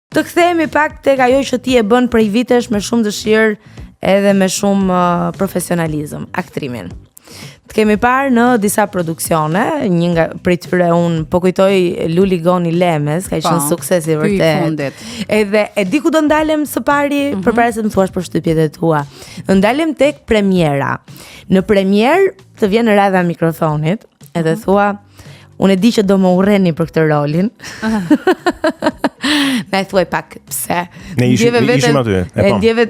të kthehemi pak tek ajo që ti e bën prej vitesh me shumë dëshirë edhe me shumë profesionalizëm, aktrimin. Të kemi parë në disa produksione, një nga prej tyre unë po kujtoj Luli Goni Lemes, ka qenë sukses i vërtet. Edhe e di ku do ndalem së pari, përpara se të më thuash për shtypjet e tua. Do ndalem tek premiera. Në premier të vjen radha mikrofonit, edhe thua, unë e di që do më urreni për këtë rolin. Na e thuaj pak pse. Ne ishim aty. Ndjeve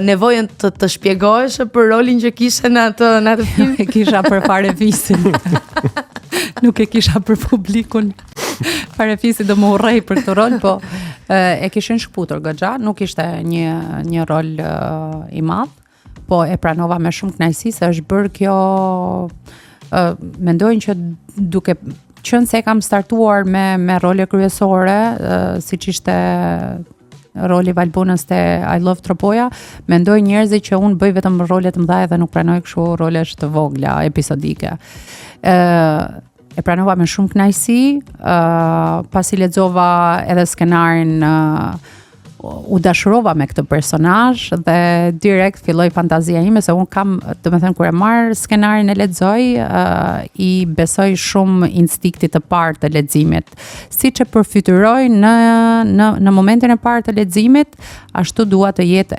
nevojën të shpjegohesh për rolin që kishe në atë film. E kisha për fare visin. Nuk e kisha për publikun. Fare visi do më urrej për këtë rol, po e kishin shkputur goxha, nuk ishte një rol i madh, po e pranova me shumë kënaqësi se është bërë kjo. Mendojnë që duke qënë se kam startuar me role kryesore, siç ishte roli Valbonës te I Love Tropoja, mendoj njerëzit që unë bëj vetëm role të mëdha dhe nuk pranoj kështu role të vogla episodike. E pranova me shumë kënaqësi, pasi lexova edhe skenarin, u dashurova me këtë personazh dhe direkt filloi fantazia ime se un kam, domethënë kur e marr skenarin e lexoj, i besoj shumë instiktit të parë të leximit. Siç e përfytyroj në momentin e parë të leximit, ashtu dua të jetë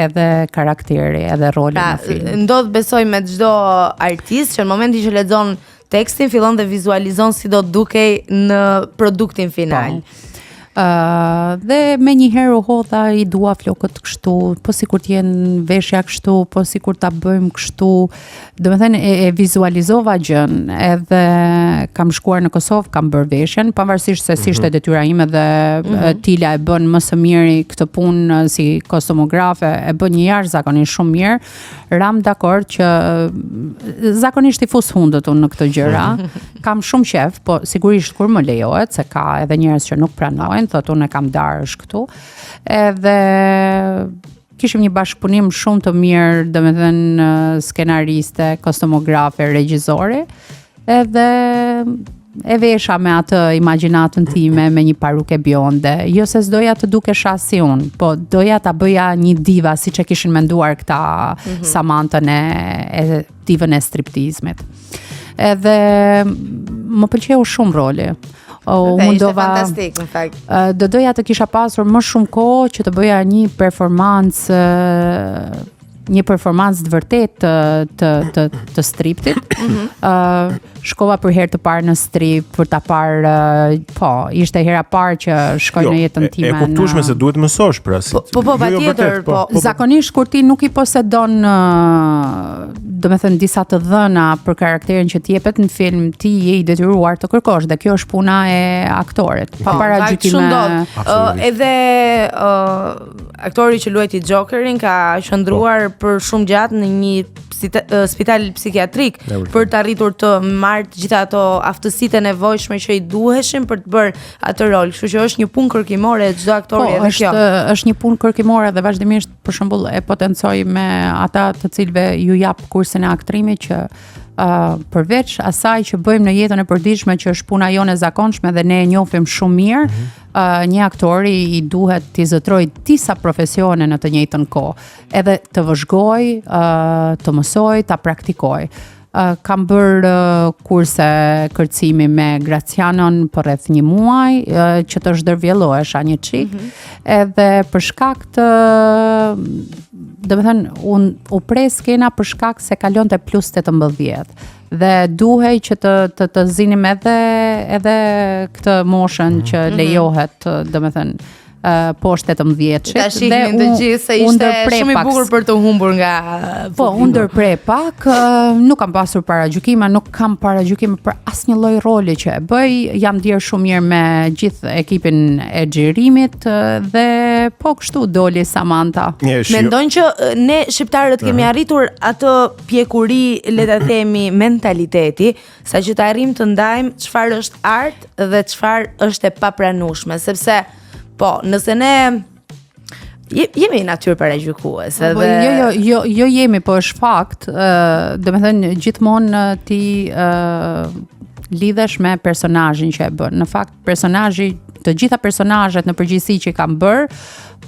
edhe karakteri, edhe roli në film. Ndodh besoj me çdo artist që në momentin që lexon tekstin fillon dhe vizualizon si do dukej në produktin final. Dhe me njëherë u hodha i dua flokët kështu, po sikur t'jenë veshja kështu, po sikur ta bëjmë kështu. Domethënë e vizualizova gjën, edhe kam shkuar në Kosovë, kam bërë veshjen, pavarësisht se si ishte detyra ime dhe Tila e bën më së miri këtë punë si kostumografe, e bën një jashtëzakonisht shumë mirë. Ram dakord që zakonisht i fus hundët unë në këtë gjëra. Kam shumë qef, po sigurisht kur më lejohet, se ka edhe njerëz që nuk pranojnë, thot unë e kam darësh këtu. Edhe kishim një bashkëpunim shumë të mirë, domethënë skenariste, kostumografe, regjizore, edhe e vesha me atë imagjinatën time me një paruke bionde. Jo se s'doja të dukesha si unë, po doja ta bëja një diva siç e kishin menduar këta Samantën e divën e striptizmit. Edhe më pëlqeu shumë roli. Ishte fantastik, në fakt. Do doja të kisha pasur më shumë kohë që të bëja një performancë të vërtet të striptit. Shkova për herë të parë në strip, për ta parë, ishte hera parë që shkoj në jetën time. E kuptueshme se duhet mësosh pra. Patjetër, po. Zakonisht kur ti nuk i posedon, domethënë disa të dhëna për karakterin që t'jepet në film, ti je i detyruar të kërkosh, dhe kjo është puna e aktorit. Pa paragjykime. Edhe aktori që luajti Jokerin ka qëndruar për shumë gjatë në një spital psikiatrik për të arritur të marrë të gjitha ato aftësitë e nevojshme që i duheshin për të bërë atë rol. Kështu që është një punë kërkimore e çdo aktori edhe kjo. Është një punë kërkimore dhe vazhdimisht për shembull e potencoj me ata të cilëve ju jap kursin e aktrimit që përveç asaj që bëjmë në jetën e përditshme që është puna jonë e zakonshme dhe ne e njohim shumë mirë, një aktori i duhet t'i zëtroj disa profesione në të njëjtën kohë, edhe të vëzhgoj, të mësoj, ta praktikoj. Kam bërë kurse kërcimi me Gracianon për rreth 1 muaj, që të zhdërvjellohesha një çik, edhe për shkak të, domethënë u pres skena për shkak se kalonte plus 18 dhe duhej që të zinim edhe këtë moshën që lejohet, domethënë poshtë 18-shit. Ta shihnin të gjithë se ishte shumë i bukur për të humbur nga unë ndërprej pak, nuk kam pasur paragjykime, nuk kam paragjykime për asnjë lloj roli që e bëj, jam ndier shumë mirë me gjithë ekipin e xhirimit dhe po kështu doli Samantha. Mendon që ne shqiptarët kemi arritur atë pjekuri, le ta themi, mentaliteti, saqë të arrijmë të ndajmë çfarë është art dhe çfarë është e papranueshme, sepse nëse ne jemi natyrë paragjykuese dhe jo jemi, po është fakt, domethënë gjithmonë ti lidhesh me personazhin që e bën. Në fakt personazhi të gjitha personazhet në përgjithësi që kam bër,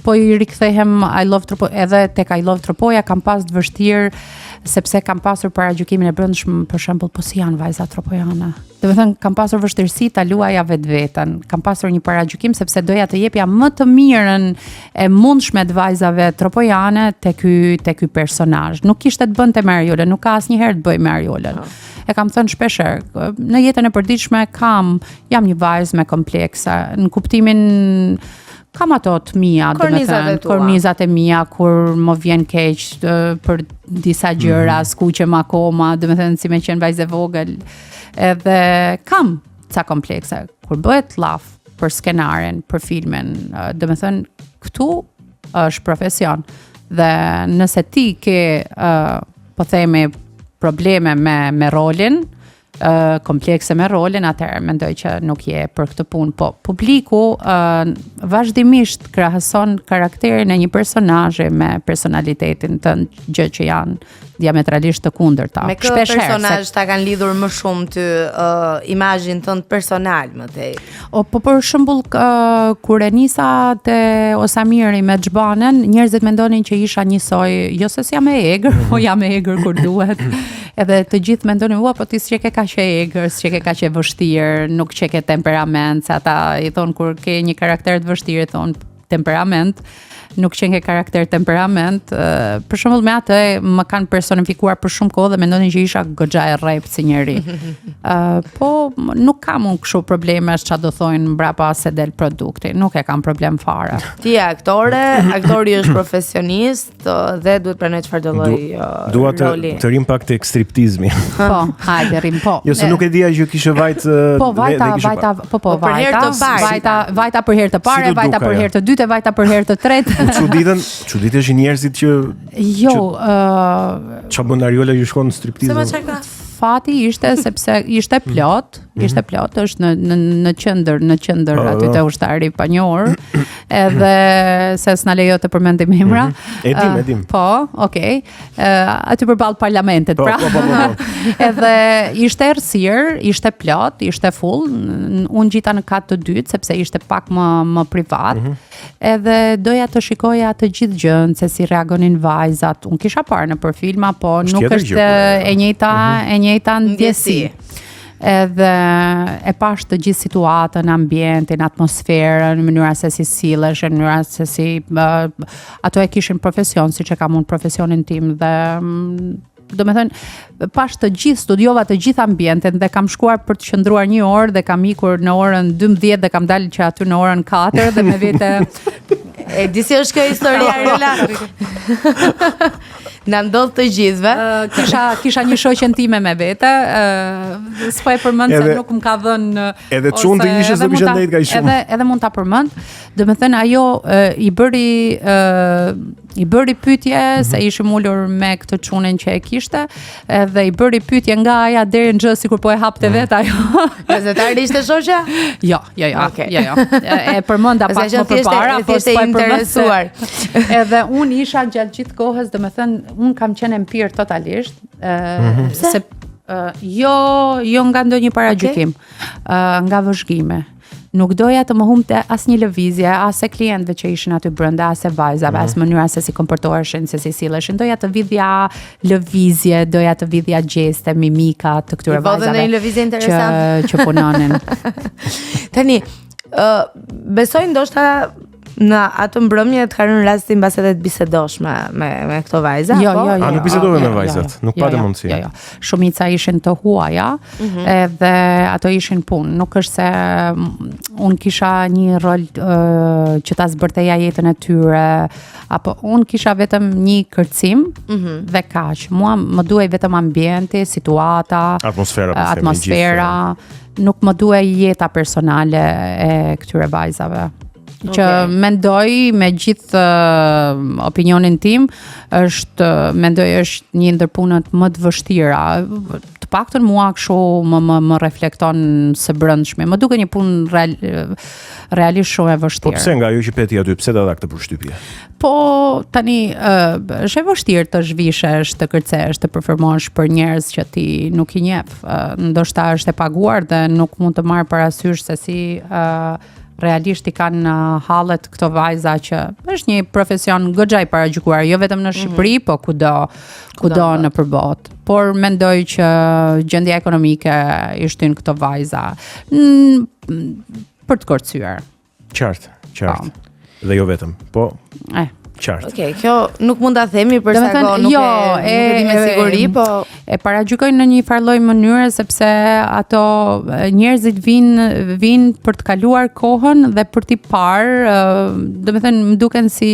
po I rikthehem edhe tek I Love Tropoja kam pas të vështirë sepse kam pasur paragjykimin e brendshëm, për shembull, po si janë vajzat tropojane. Do të thënë kam pasur vështirësi ta luaja vetveten. Kam pasur një paragjykim sepse doja të jepja më të mirën e mundshme të vajzave tropojane te ky personazh. Nuk kishte të bënte me Ariolën, nuk ka asnjëherë të bëj me Ariolën. E kam thënë shpeshherë, në jetën e përditshme jam një vajzë me komplekse, në kuptimin kam ato të mia, kornizat e mia kur më vjen keq për disa gjëra, skuqem akoma, domethënë si më qen vajzë vogël, edhe kam ca komplekse. Kur bëhet llaf për skenarin, për filmin, domethënë këtu është profesion. Dhe nëse ti ke po themi probleme me rolin, komplekse me rolin, atëherë mendoj që nuk je për këtë punë, po publiku vazhdimisht krahëson karakterin e një personazhi me personalitetin tënd, gjë që janë diametralisht të kundërta. Me kë personazh ta kanë lidhur më shumë ty imazhin tënd personal më tej? Po për shembull kur e nisa te Osamiri me Xhbanen, njerëzit mendonin që isha njësoj, jo se jam e egër, po jam e egër kur duhet. Edhe të gjithë mendonin, po ti s'ke kaq e egër, s'ke kaq e vështirë, nuk ke temperament, se ata I thon kur ke një karakter të vështirë, thon temperament, nuk qenë ke karakter temperament. Për shembull me atë më kanë personifikuar për shumë kohë dhe mendonin që isha goxha e rrept si njeri. Po nuk kam unë kështu probleme ç'a do thonë mbrapa se del produkti, nuk e kam problem fare. Ti je aktore, aktori është profesionist dhe duhet pranoj çfarë do lloj roli. Dua të rim pak tek striptizmi. Po, hajde rim po. Jo se nuk e dija që kishe vajt vajta për herë të parë, vajta për herë të dytë, vajta për herë të tretë. Çuditëshin njerëzit që ç'a bën Ariola ju shkon në striptizëm. Fati ishte sepse ishte plot, është në qendër aty te ushtari pa njohur, edhe se s'na lejo të përmendim emra. E dim. Po, okay. Aty përballë parlamentit, pra. Po. Edhe ishte errësirë, ishte plot, ishte full. Unë gjita në kat të dytë sepse ishte pak më privat. Edhe doja të shikoja të gjithë gjën, se si reagonin vajzat. Unë kisha parë në filma, po nuk është e njëjta ndjesi. Edhe e pash të gjithë situatën, ambientin, atmosferën, në mënyra se si sillesh, në mënyra se si ato e kishin profesion, siç e kam unë profesionin tim dhe do me thënë, pash të gjithë, studiova të gjithë ambientin dhe kam shkuar për të qëndruar 1 orë dhe kam ikur në orën 12 dhe kam dalë që aty në orën 4 dhe me vete... E di si është kjo historia, Ariola? Na ndodh të gjithëve. Kisha një shoqen time me vete, s'po e përmend se nuk më ka dhënë. Edhe çun të ishe se bisha ndajt kaq shumë. Edhe mund ta përmend. Do të thënë ajo i bëri pyetje se ishim ulur me këtë çunin që e kishte, edhe i bëri pyetje nga aja deri në xh sikur po e hapte vet ajo. Gazetari ishte shoqja? Jo. E përmenda pak më përpara, po s'po e interesuar. Edhe unë isha gjatë gjithë kohës, do të thënë, unë kam qenë empir totalisht, se jo nga ndonjë paragjykim, nga vëzhgime. Nuk doja të më humte as një lëvizje, as e klientëve që ishin aty brenda, as e vajzave, as mënyra se si komportoheshin, se si silleshin. Doja të vidhja lëvizje, doja të vidhja gjeste, mimika të këtyre vajzave. Një lëvizje interesant që punonin. Tani, besoj ndoshta në atë mbrëmje të rënë rasti mbas edhe të bisedosh me këto vajza, po? Jo. Nuk bisedove me vajzat, nuk pate mundësi. Jo. Shumica ishin të huaja, edhe ato ishin punë. Nuk është se unë kisha një rol që ta zbërteja jetën e tyre, apo unë kisha vetëm një kërcim dhe kaq. Mua më duhej vetëm ambienti, situata, atmosfera, nuk më duhej jeta personale e këtyre vajzave. Që mendoj me gjithë opinionin tim mendoj është një ndër punët më të vështira. Të paktën mua kështu më reflekton së brendshme. Më duket një punë realisht shumë e vështirë. Po pse nga ajo që peti aty, pse dha këtë përshtypje? Po tani është e vështirë të zhvishesh, të kërcesh, të performosh për njerëz që ti nuk I njeh. Ndoshta është e paguar dhe nuk mund të marr parasysh se si realisht I kanë hallet këto vajza që është një profesion goxha I paragjykuar, jo vetëm në Shqipëri, po kudo në përbot. Por mendoj që gjendja ekonomike I shtyn këto vajza për të kërcyer. Qartë. Dhe jo vetëm, po qartë. Okej, kjo nuk mund ta themi për sa kohë nuk e di me siguri, po e paragjykojnë në një farë mënyre sepse ato njerëzit vinë për të kaluar kohën dhe për t'i parë, domethënë më duken si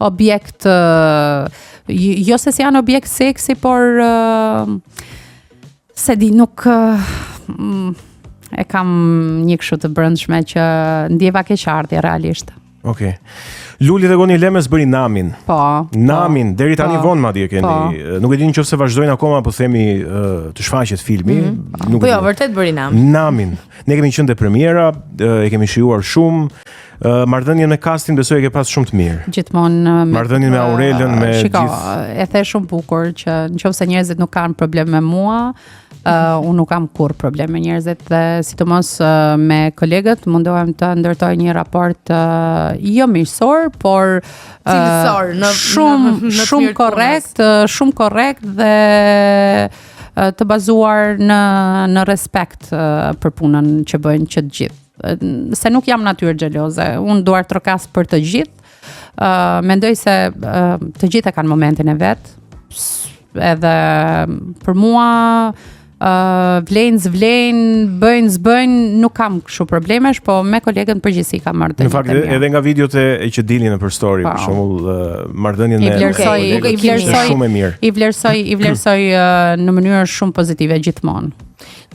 objekt, jo se si janë objekt seksi, por se di nuk e kam një kështu të brendshme që ndjeva keqardhje realisht. Okej. Luli dhe Goni Lemes bëri Namin. Po. Namin, deri tani vonë madje keni. Nuk e di nëse vazhdojnë akoma, po themi të shfaqet filmi. Po jo, vërtet bëri Namin. Ne kemi qenë te premiera, e kemi shijuar shumë. Marrëdhënien me casting besoj e ke pas shumë të mirë. Gjithmonë marrëdhënien me Aurelën, me gjithë. E the shumë bukur që nëse njerëzit nuk kanë problem me mua, unë nuk kam kur problem me njerëzit dhe sidomos me kolegët mundohem të ndërtoj një raport jo miqësor, por cilësor shumë korrekt dhe të bazuar në respekt për punën që bëjnë që të gjithë. Se nuk jam natyrë xheloze, unë duar trokas për të gjithë. Mendoj se të gjithë kanë momentin e vet. Edhe për mua vlen, bëjnë, nuk kam kështu problemesh, po me kolegën përgjithësi kam marrë. Në fakt edhe nga videot që dilin në për story, për shembull, marrëdhënien me shumë e mirë. I vlerësoj në mënyrë shumë pozitive gjithmonë.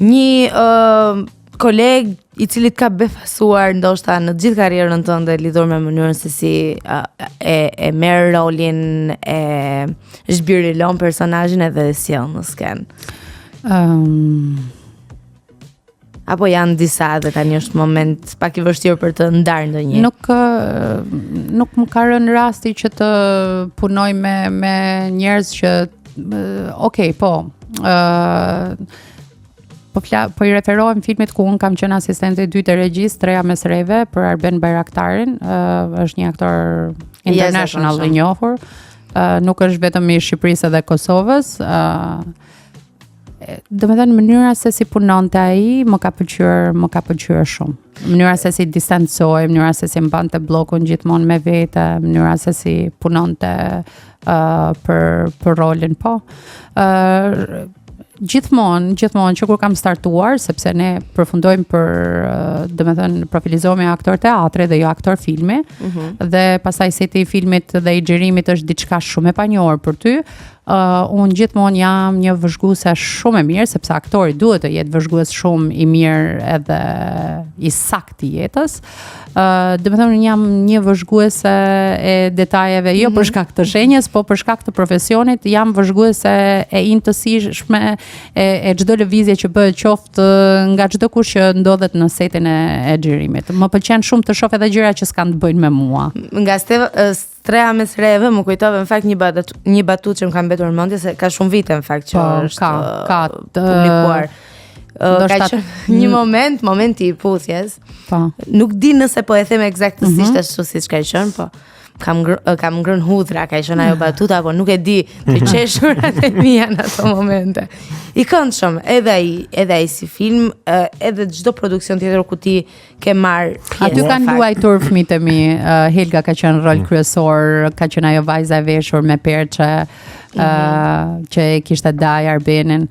Një koleg I cili ka befasuar ndoshta në gjithë karrierën tënde lidhur me mënyrën se si e merr rolin, e zhbirlon personazhin edhe sjell në skenë. Apo janë disa dhe tani është moment pak I vështirë për të ndarë ndonjë. Nuk më ka rënë rasti që të punoj me njerëz që po I referohem filmit ku unë kam qenë asistente e dytë e regjisë Treja Mesreve për Arben Bayraktarin, është një aktor international I njohur, nuk është vetëm I Shqipërisë dhe Kosovës. Domethënë mënyra se si punonte ai më ka pëlqyer shumë. Mënyra se si distancoi, mënyra se si mbante bllokun gjithmonë me vete, mënyra se si punonte për rolin, po. Gjithmonë që kur kam startuar, sepse ne përfundojmë për, domethënë profilizohemi aktor teatri dhe jo aktor filmi, dhe pastaj seti I filmit dhe I xhirimit është diçka shumë e panjohur për ty. Unë gjithmonë jam një vëzhguese shumë e mirë, sepse aktori duhet të jetë vëzhgues shumë I mirë edhe I saktë I jetës. Domethënë jam një vëzhguese e detajeve, jo për shkak të shenjës, po për shkak të profesionit, jam vëzhguese e intësishme e çdo lëvizje që bëhet qoftë nga çdo kush që ndodhet në setin e xhirimit. Më pëlqen shumë të shoh edhe gjëra që s'kan të bëjnë me mua. Nga Treja Mesreve më kujtove në fakt një batutë që më ka mbetur në mendje se ka shumë vite në fakt që është publikuar. Ka qenë një moment I puthjes. Nuk di nëse po e them eksaktësisht ashtu siç ka qenë, po kam ngrënë hudhra, ka qenë ajo batuta, po nuk e di të qeshurat e mia në ato momente. I këndshëm, edhe ai si film, edhe çdo produksion tjetër ku ti ke marr pjesë. Aty kanë luajtur fëmijët e mi, Helga ka qenë rol kryesor, ka qenë ajo vajza e veshur me perçe, që e kishte Daj Arbenin.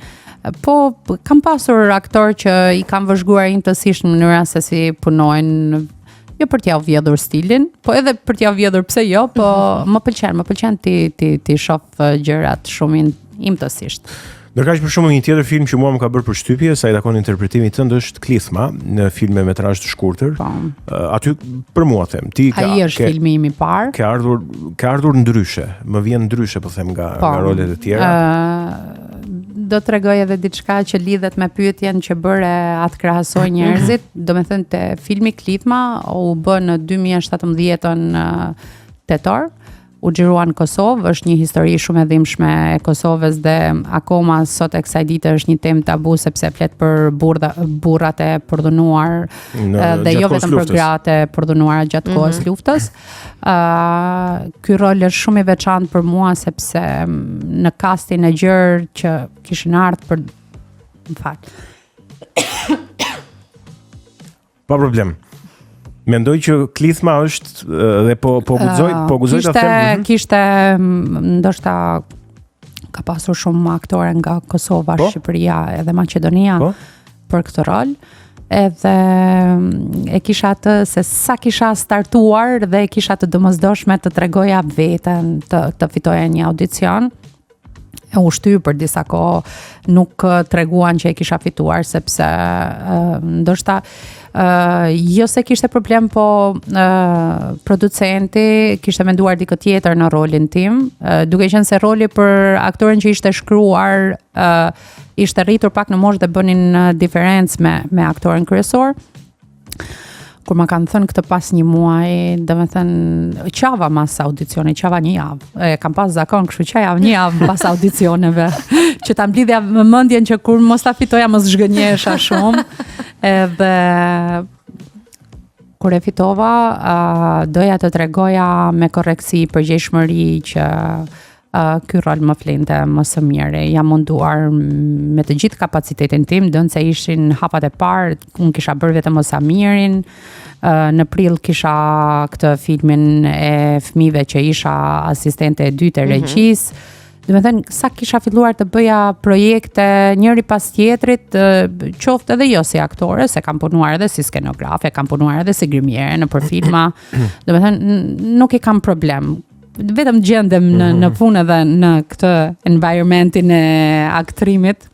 Po kam pasur aktor që I kam vëzhguar intësisht në mënyra se si punojnë, jo për t'ja vjedhur stilin, po edhe për t'ja vjedhur pse jo, po më pëlqen ti shoh gjërat shumë intësisht. Ndërkaq për shembull një tjetër film që mua më ka bërë përshtypje sa I takon interpretimin tënd është Klithma, në film me metrazh të shkurtër. Aty për mua them, ai është filmi im I parë. Ka ardhur ndryshe, më vjen ndryshe po them nga rolet e tjera. Do të tregoj edhe diçka që lidhet me pyetjen që bëre atë krahasoj njerëzit, domethënë te filmi Klithma u bë në 2017 tetor. u xhirua në Kosovë, është një histori shumë e dhimbshme e Kosovës dhe akoma sot e kësaj dite është një temë tabu sepse flet për burrat e përdhunuar dhe jo vetëm për gratë e përdhunuara gjatë kohës luftës. Ky rol është shumë i veçantë për mua sepse në castin e gjerë që kishin ardhur për Pa problem. Mendoj që klithma është dhe po guxoj ta them. Kishte ndoshta ka pasur shumë aktore nga Kosova, Shqipëria edhe Maqedonia për këtë rol. Edhe e kisha atë se sa kisha startuar dhe kisha të domosdoshme të tregoja veten, të fitoja një audicion. E u shtyr për disa kohë, nuk treguan që e kisha fituar sepse ndoshta jo se kishte problem, po producenti kishte menduar dikë tjetër në rolin tim, duke qenë se roli për aktorin që ishte shkruar ishte rritur pak në moshë dhe bënin diferencë me aktorin kryesor. Kur ma kanë thënë këtë pas një muaj, domethënë qava mas audicioni, qava një javë. E kam pas zakon, kështu që javë një javë pas audicioneve, që ta mblidhja më mendjen që kur mos ta fitoja mos zhgënjesha shumë. Edhe kur e fitova, doja të tregoja me korreksi përgjegjshmëri që ky rol më flinte më së miri. Jam munduar me të gjithë kapacitetin tim, dënë se ishin hapat e parë, unë kisha bërë vetëm sa mirin. Në prill kisha këtë filmin e fëmijëve që isha asistente e dytë e regjisë. Do të thënë, sa kisha filluar të bëja projekte njëri pas tjetrit, qoftë edhe jo si aktore, se kam punuar edhe si skenografe, kam punuar edhe si grimiere në për filma. Do të thënë, nuk i kam problem. Vetëm gjendem në punë edhe në këtë environmentin e aktrimit.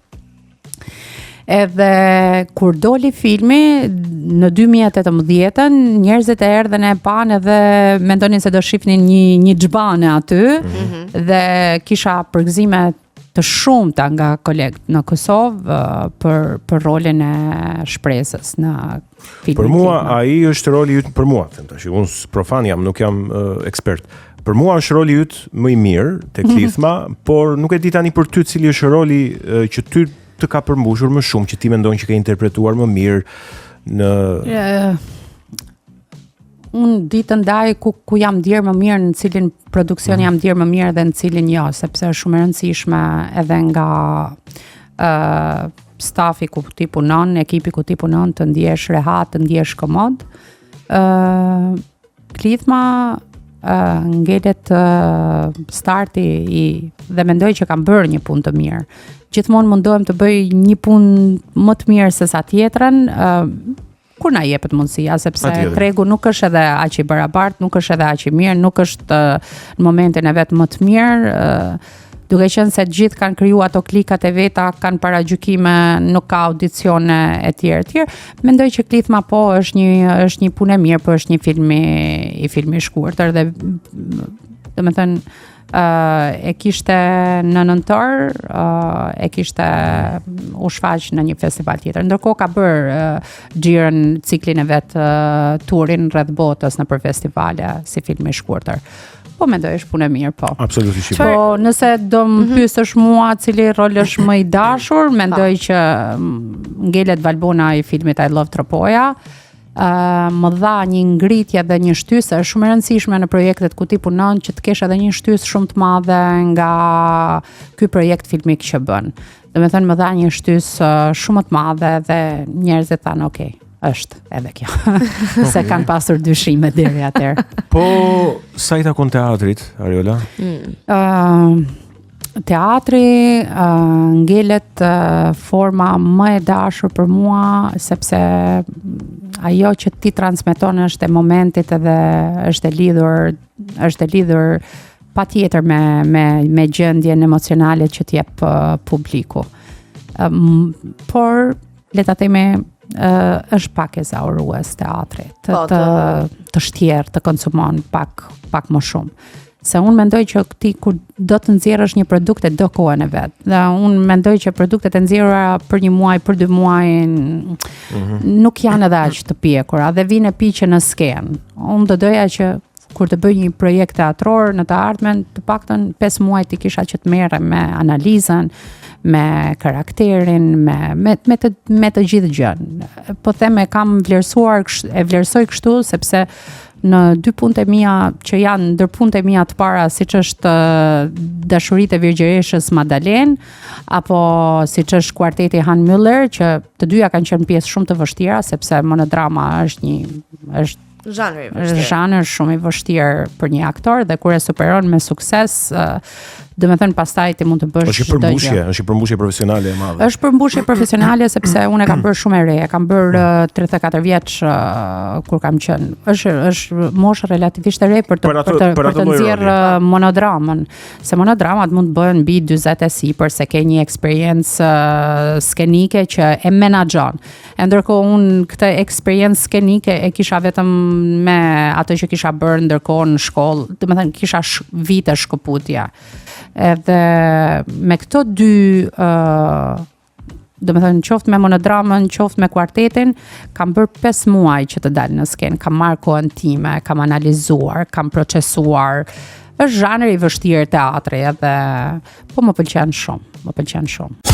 Edhe kur doli filmi në 2018, njerëzit e erdhen e pan edhe mendonin se do shifnin një xhbane aty dhe kisha përgëzime të shumta nga kolegët në Kosovë për rolin e shpresës në filmin. Për mua ai është roli yt, për mua, them tash, unë profan jam, nuk jam ekspert. Për mua është roli yt më i mirë tek klithma, por nuk e di tani për ty cili është roli që ty të ka përmbushur më shumë, që ti mendon që ke interpretuar më mirë në unë ditë ndaj ku jam dirë më mirë, në cilin produksion jam dirë më mirë dhe në cilin jo, sepse është shumë e rëndësishme edhe nga stafi ku ti punon, ekipi ku ti punon, të ndjesh rehat, të ndjesh komod. Klithma ngelet starti dhe mendoj që kam bërë një punë të mirë. Gjithmonë mundohem të bëj një punë më të mirë se sa tjetrën, kur na jepet mundësia, sepse tregu nuk është edhe aq i barabartë, nuk është edhe aq i mirë, nuk është në momentin e vet më të mirë, duke qenë se gjithë kanë kriju ato klikat e veta, kanë paragjykime, nuk ka audicione e tjerë. Mendoj që klithma po është një punë e mirë, po është një film i shkurtër dhe domethënë e kishte në nëntor, e kishte u shfaq në një festival tjetër. Ndërkohë ka bërë xhirën, ciklin e vet, turin rreth botës në për festivale si film i shkurtër. Po mendoj është punë e mirë, po. Absolutisht. Po nëse do më pyesësh mua cili rol është më i dashur, mendoj që ngelet Valbona i filmit I Love Tropoja. Më dha një ngritje dhe një shtysë shumë e rëndësishme në projektet ku ti punon, që të kesh edhe një shtysë shumë të madhe nga ky projekt filmik që bën. Domethënë më dha një shtysë shumë të madhe dhe njerëzit thanë okay, është edhe kjo. Se kanë pasur dyshime deri atëherë. Po sa i takon teatrit, Ariola? Teatri ngelet forma më e dashur për mua, sepse ajo që ti transmeton është e momentit edhe është e lidhur patjetër me gjendjen emocionale që t'jep publiku. Por le ta themi është pak e zaurues teatri, të shtjerë, të konsumon pak më shumë. Se unë mendoj që ti kur do të nxjerrësh një produkt e do kohën e vet. Dhe unë mendoj që produktet e nxjerrura për një muaj, për 2 muaj nuk janë edhe aq të pjekura dhe vinë e piqe në skenë. Unë do doja që kur të bëj një projekt teatror në të ardhmen, të paktën 5 muaj ti kisha që të merrem me analizën, me karakterin, me të gjithë gjën. Po them e kam vlerësuar, e vlerësoj kështu sepse në 2 punët e mia që janë ndër punët e mia të para, siç është Dashuritë e Virgjëreshës Madalen, apo siç është Kuarteti Han Müller, që të dyja kanë qenë pjesë shumë të vështira sepse monodrama është zhanër shumë i vështirë për një aktor dhe kur e superon me sukses, do të thënë pastaj ti mund të bësh çdo gjë. Është përmbushje profesionale e madhe. Është përmbushje profesionale sepse unë kam bërë shumë e re, kam bërë 34 vjeç kur kam qenë. Është moshë relativisht e re për të nxjerrë monodramën. Se monodramat mund të bëhen mbi 40 e sipër se ke një eksperiencë skenike që e menaxhon. Ndërkohë unë këtë eksperiencë skenike e kisha vetëm me atë që kisha bërë ndërkohë në shkollë, do të thënë kisha vite shkëputja. Edhe me këto dy do të thënë qoftë me monodramën, qoftë me kuartetin, kam bërë 5 muaj që të dalë në skenë, kam marrë kohën time, kam analizuar, kam procesuar. Është zhanri i vështirë teatri edhe po më pëlqen shumë.